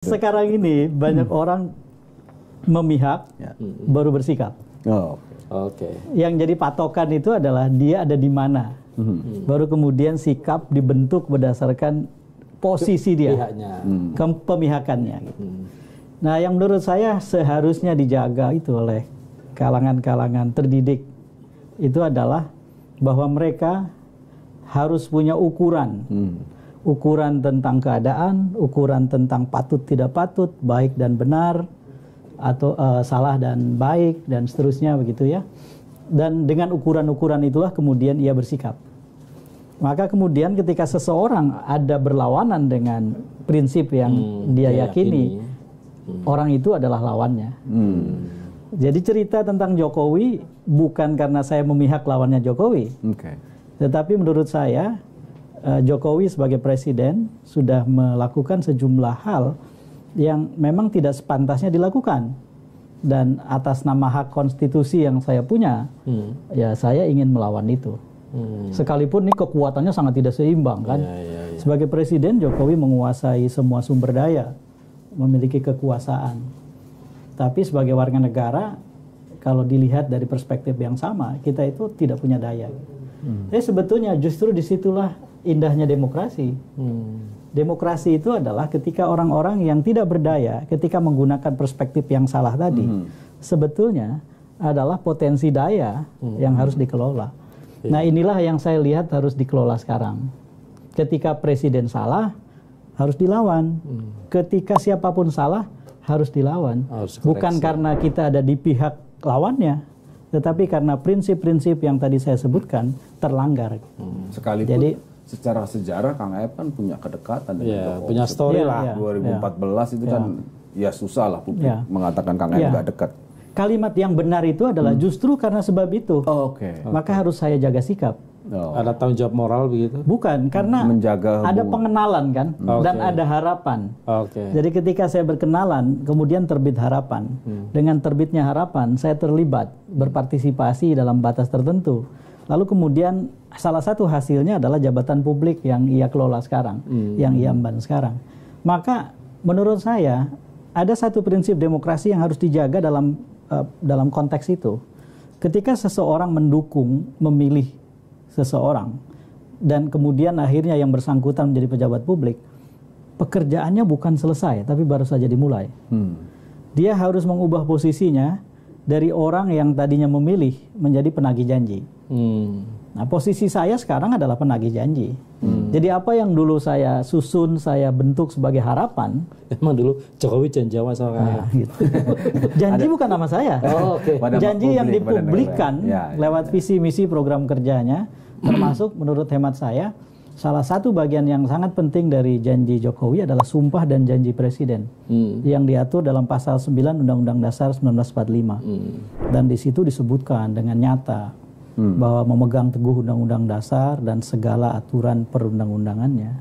Sekarang ini banyak orang memihak baru bersikap. Oke. Yang jadi patokan itu adalah dia ada di mana. Baru kemudian sikap dibentuk berdasarkan posisi dia, pemihakannya. Nah, yang menurut saya seharusnya dijaga itu oleh kalangan-kalangan terdidik itu adalah bahwa mereka harus punya ukuran. Ukuran tentang keadaan, ukuran tentang patut tidak patut, baik dan benar, atau salah dan baik, dan seterusnya begitu ya. Dan dengan ukuran-ukuran itulah kemudian ia bersikap. Maka kemudian ketika seseorang ada berlawanan dengan prinsip yang dia yakini, orang itu adalah lawannya. Jadi cerita tentang Jokowi bukan karena saya memihak lawannya Jokowi, tetapi menurut saya Jokowi sebagai presiden sudah melakukan sejumlah hal yang memang tidak sepantasnya dilakukan, dan atas nama hak konstitusi yang saya punya, ya saya ingin melawan itu. Sekalipun ini kekuatannya sangat tidak seimbang kan. Sebagai presiden Jokowi menguasai semua sumber daya, memiliki kekuasaan. Tapi sebagai warga negara, kalau dilihat dari perspektif yang sama, kita itu tidak punya daya. Jadi sebetulnya justru disitulah indahnya demokrasi. Demokrasi itu adalah ketika orang-orang yang tidak berdaya, ketika menggunakan perspektif yang salah tadi, sebetulnya adalah potensi daya yang harus dikelola. Nah, inilah yang saya lihat harus dikelola sekarang. Ketika presiden salah, harus dilawan. Ketika siapapun salah, harus dilawan. Bukan karena kita ada di pihak lawannya, tetapi karena prinsip-prinsip yang tadi saya sebutkan terlanggar. Sekalipun jadi, secara sejarah Kang Aep kan punya kedekatan dengan Jokowi. Punya story lah. 2014 itu kan ya susah lah publik mengatakan Kang Aep nggak dekat. Kalimat yang benar itu adalah justru karena sebab itu. Maka harus saya jaga sikap. Ada tanggung jawab moral begitu? Bukan, karena menjaga ada pengenalan kan, dan ada harapan. Jadi ketika saya berkenalan, kemudian terbit harapan. Dengan terbitnya harapan, saya terlibat, berpartisipasi dalam batas tertentu. Lalu kemudian salah satu hasilnya adalah jabatan publik yang ia kelola sekarang, yang ia emban sekarang. Maka menurut saya ada satu prinsip demokrasi yang harus dijaga dalam konteks itu. Ketika seseorang mendukung, memilih seseorang, dan kemudian akhirnya yang bersangkutan menjadi pejabat publik, pekerjaannya bukan selesai, tapi baru saja dimulai. Dia harus mengubah posisinya dari orang yang tadinya memilih menjadi penagih janji. Nah, posisi saya sekarang adalah penagih janji. Jadi apa yang dulu saya susun, saya bentuk sebagai harapan. Emang dulu Jokowi janji sama saya. Gitu. Janji bukan nama saya. Janji yang dipublikkan lewat visi misi program kerjanya, termasuk menurut hemat saya, salah satu bagian yang sangat penting dari janji Jokowi adalah sumpah dan janji presiden yang diatur dalam pasal 9 Undang-Undang Dasar 1945. Dan di situ disebutkan dengan nyata bahwa memegang teguh Undang-Undang Dasar dan segala aturan perundang-undangannya.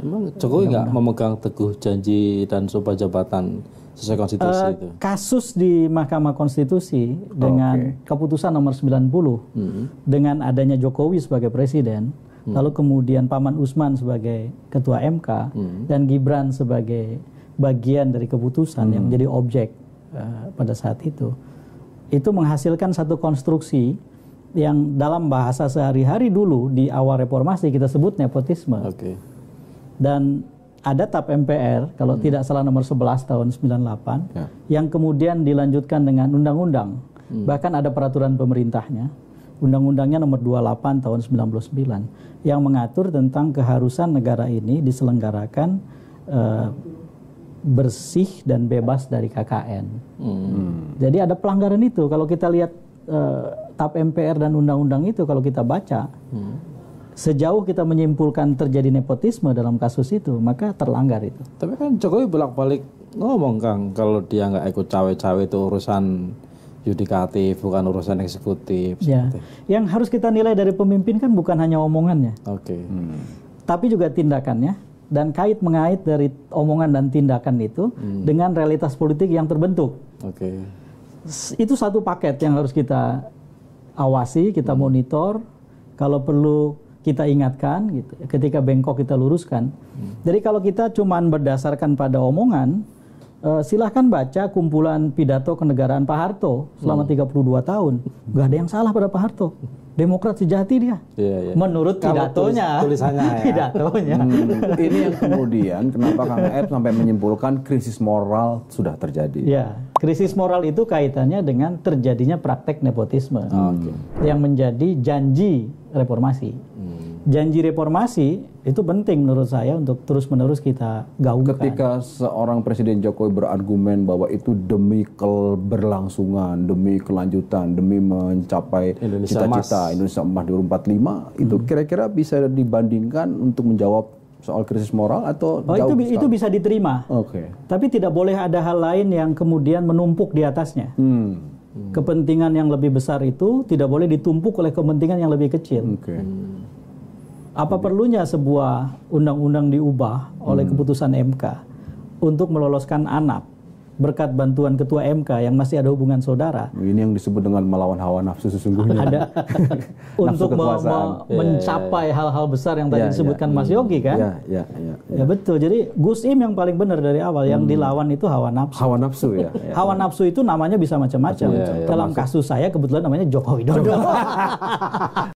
Emang Jokowi nggak memegang teguh janji dan sumpah jabatan sesuai konstitusi itu? Kasus di Mahkamah Konstitusi dengan keputusan nomor 90, dengan adanya Jokowi sebagai presiden, lalu kemudian Paman Usman sebagai ketua MK, dan Gibran sebagai bagian dari keputusan yang menjadi objek pada saat itu menghasilkan satu konstruksi yang dalam bahasa sehari-hari dulu di awal reformasi kita sebut nepotisme. Dan ada TAP MPR, kalau tidak salah nomor 11 tahun 98, yang kemudian dilanjutkan dengan undang-undang. Bahkan ada peraturan pemerintahnya, undang-undangnya nomor 28 tahun 99, yang mengatur tentang keharusan negara ini diselenggarakan bersih dan bebas dari KKN. Jadi ada pelanggaran itu. Kalau kita lihat TAP MPR dan undang-undang itu, kalau kita baca, sejauh kita menyimpulkan terjadi nepotisme dalam kasus itu, maka terlanggar itu. Tapi kan Jokowi bolak-balik ngomong, Kang, kalau dia nggak ikut cawe-cawe itu urusan yudikatif, bukan urusan eksekutif. Yang harus kita nilai dari pemimpin kan bukan hanya omongannya, tapi juga tindakannya, dan mengait dari omongan dan tindakan itu dengan realitas politik yang terbentuk. Itu satu paket yang harus kita awasi, kita monitor. Kalau perlu kita ingatkan, gitu. Ketika bengkok kita luruskan. Jadi kalau kita cuman berdasarkan pada omongan, silahkan baca kumpulan pidato kenegaraan Pak Harto selama 32 tahun. Gak ada yang salah pada Pak Harto. Demokrat sejati dia. Menurut pidatonya. Tulisannya ya. Pidatonya. Ini yang kemudian kenapa Kang Aep sampai menyimpulkan krisis moral sudah terjadi. Ya, krisis moral itu kaitannya dengan terjadinya praktek nepotisme. Yang menjadi janji reformasi. Janji reformasi itu penting menurut saya untuk terus-menerus kita gaungkan. Ketika seorang Presiden Jokowi berargumen bahwa itu demi keberlangsungan, demi kelanjutan, demi mencapai cita-cita Indonesia Emas 2045, itu kira-kira bisa dibandingkan untuk menjawab soal krisis moral atau jauh itu bisa diterima. Tapi tidak boleh ada hal lain yang kemudian menumpuk di atasnya. Kepentingan yang lebih besar itu tidak boleh ditumpuk oleh kepentingan yang lebih kecil. Apa perlunya sebuah undang-undang diubah oleh keputusan MK untuk meloloskan anak berkat bantuan ketua MK yang masih ada hubungan saudara? Ini yang disebut dengan melawan hawa nafsu sesungguhnya. Ada untuk mencapai hal-hal besar yang tadi disebutkan Mas Yogi kan? Ya betul. Jadi Gus Im yang paling benar dari awal, yang dilawan itu hawa nafsu. Hawa nafsu ya. Hawa nafsu itu namanya bisa macam-macam. Dalam kasus saya kebetulan namanya Joko Widodo.